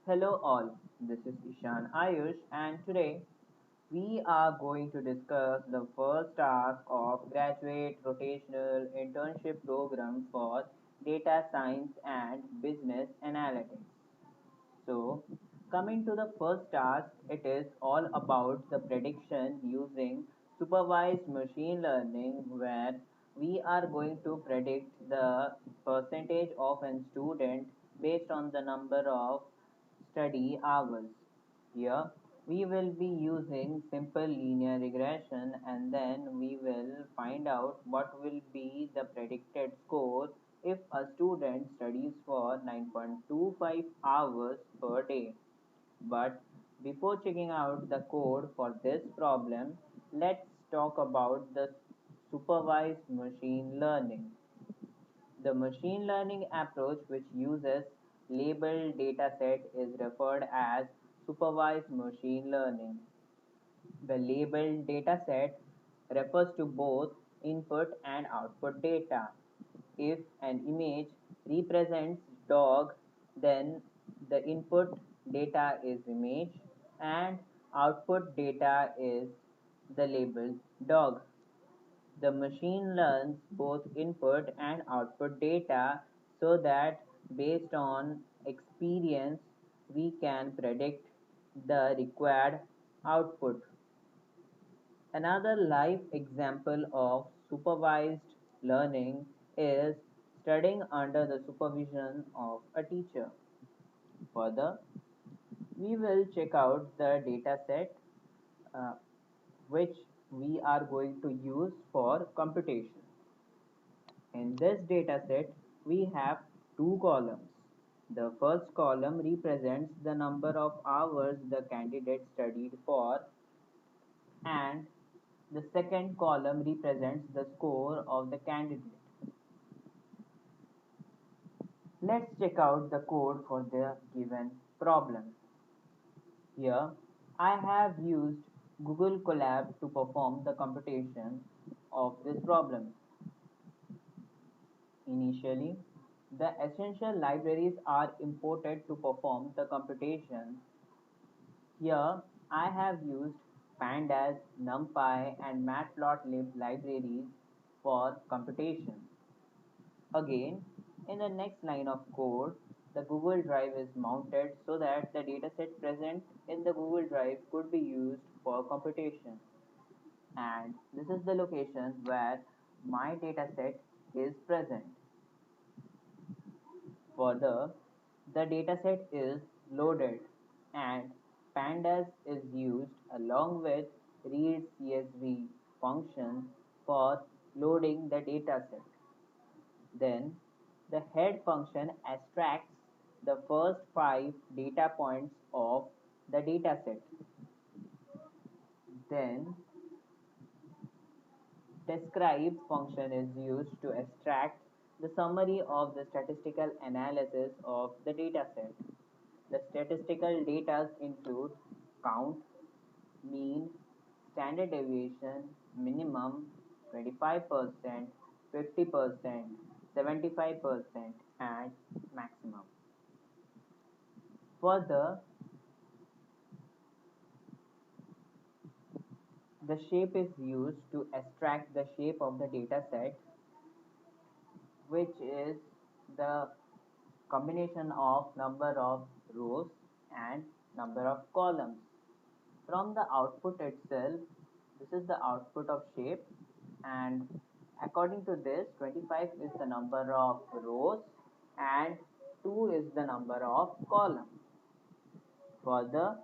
Hello all, this is Ishan Ayus and today we are going to discuss the first task of graduate rotational internship program for data science and business analytics. So, coming to the first task, it is all about the prediction using supervised machine learning, where we are going to predict the percentage of a student based on the number of study hours. Here, we will be using simple linear regression and then we will find out what will be the predicted score if a student studies for 9.25 hours per day. But before checking out the code for this problem, let's talk about the supervised machine learning. The machine learning approach, which uses labeled dataset, is referred as supervised machine learning. The labeled dataset refers to both input and output data. If an image represents dog, then the input data is image and output data is the label dog. The machine learns both input and output data so that based on experience we can predict the required output. Another live example of supervised learning is studying under the supervision of a teacher. Further, we will check out the data set uh, which we are going to use for computation. In this dataset, we have two columns. The first column represents the number of hours the candidate studied for, and the second column represents the score of the candidate. Let's check out the code for the given problem. Here, I have used Google Colab to perform the computation of this problem. Initially, the essential libraries are imported to perform the computation. Here, I have used pandas, numpy and matplotlib libraries for computation. Again, in the next line of code, the Google Drive is mounted so that the dataset present in the Google Drive could be used for computation. And this is the location where my dataset is present. Further, the dataset is loaded and pandas is used along with readcsv function for loading the dataset. Then the head function extracts the first 5 data points of the dataset. Then describe function is used to extract the summary of the statistical analysis of the dataset. The statistical data include count, mean, standard deviation, minimum, 25%, 50%, 75%, and maximum. Further, the shape is used to extract the shape of the dataset, which is the combination of number of rows and number of columns. From the output itself, this is the output of shape, and according to this 25 is the number of rows and 2 is the number of columns. Further,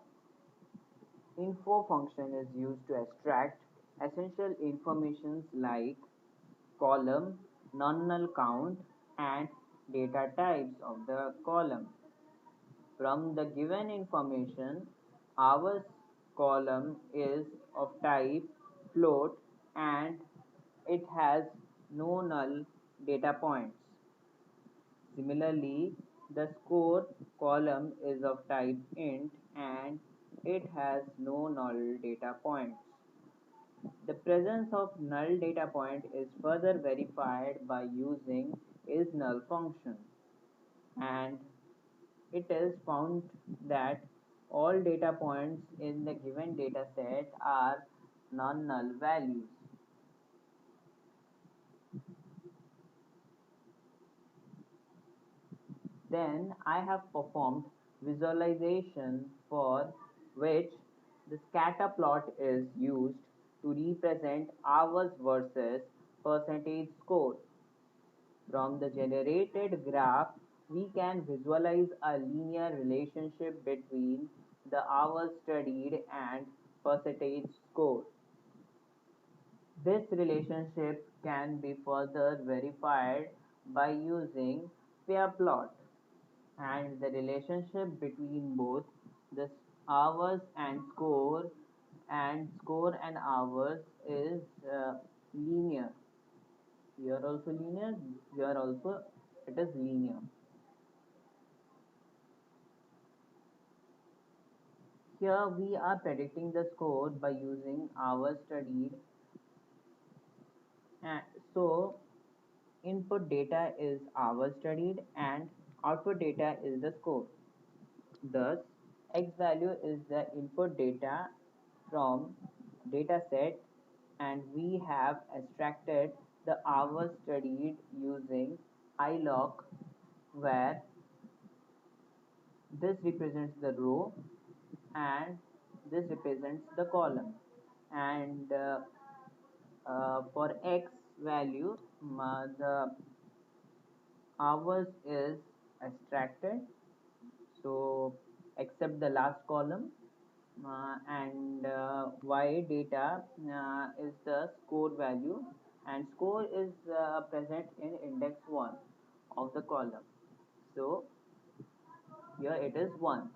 info function is used to extract essential informations like column, non-null count and data types of the column. From the given information, our column is of type float and it has no null data points. Similarly, the score column is of type int and it has no null data points. The presence of null data point is further verified by using isNull function, and it is found that all data points in the given data set are non-null values. Then I have performed visualization for which the scatter plot is used to represent hours versus percentage score. From the generated graph, we can visualize a linear relationship between the hours studied and percentage score. This relationship can be further verified by using pair plot, and the relationship between both the hours and score and hours is linear. Here also linear, here also it is linear. Here we are predicting the score by using hours studied, and so input data is hours studied and output data is the score. Thus, x value is the input data from data set, and we have extracted the hours studied using iloc, where this represents the row and this represents the column. And for x value, the hours is extracted, so except the last column, and y data is the score value, and score is present in index 1 of the column, so here it is 1.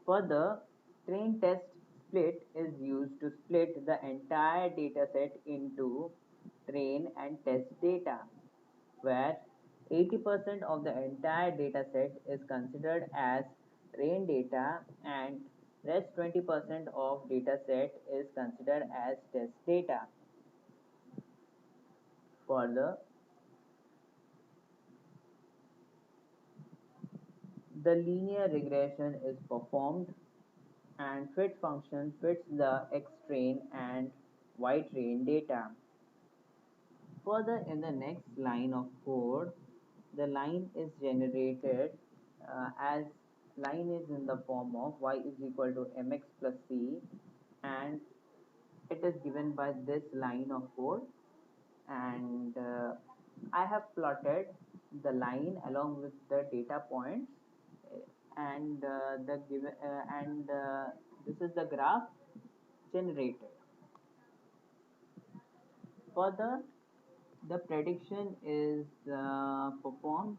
Further, train test split is used to split the entire dataset into train and test data, where 80% of the entire dataset is considered as train data and rest 20% of dataset is considered as test data. Further, the linear regression is performed and fit function fits the X train and Y train data. Further, in the next line of code, the line is generated as line is in the form of y is equal to mx plus c, and it is given by this line of code, and I have plotted the line along with the data points, and the given and this is the graph generated. Further, the prediction is performed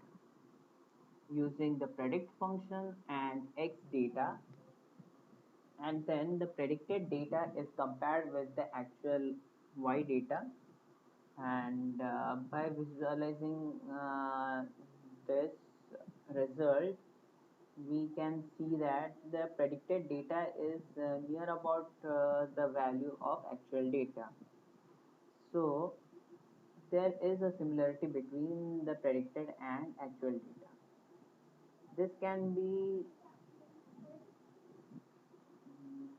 using the predict function and x data, and then the predicted data is compared with the actual y data, and by visualizing this result, we can see that the predicted data is near about the value of actual data. So there is a similarity between the predicted and actual data. This can be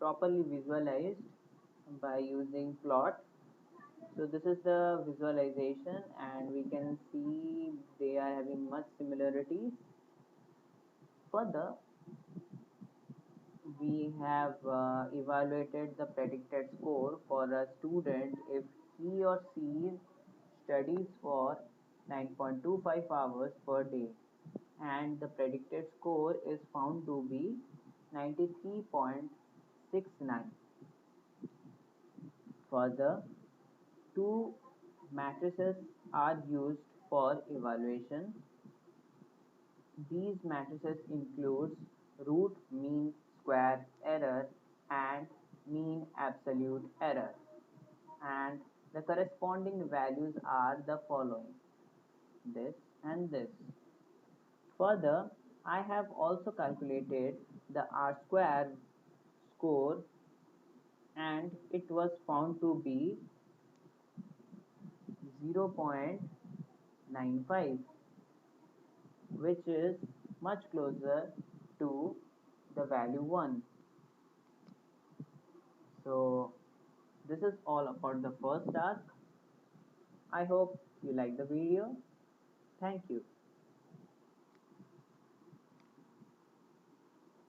properly visualized by using plot. So this is the visualization, and we can see they are having much similarities. Further, we have evaluated the predicted score for a student if he or she studies for 9.25 hours per day, and the predicted score is found to be 93.69. Further, two matrices are used for evaluation. These matrices includes root mean square error and mean absolute error, and the corresponding values are the following: this and this. Further, I have also calculated the R square score, and it was found to be 0.95, which is much closer to the value 1. So this is all about the first task. I hope you like the video. Thank you.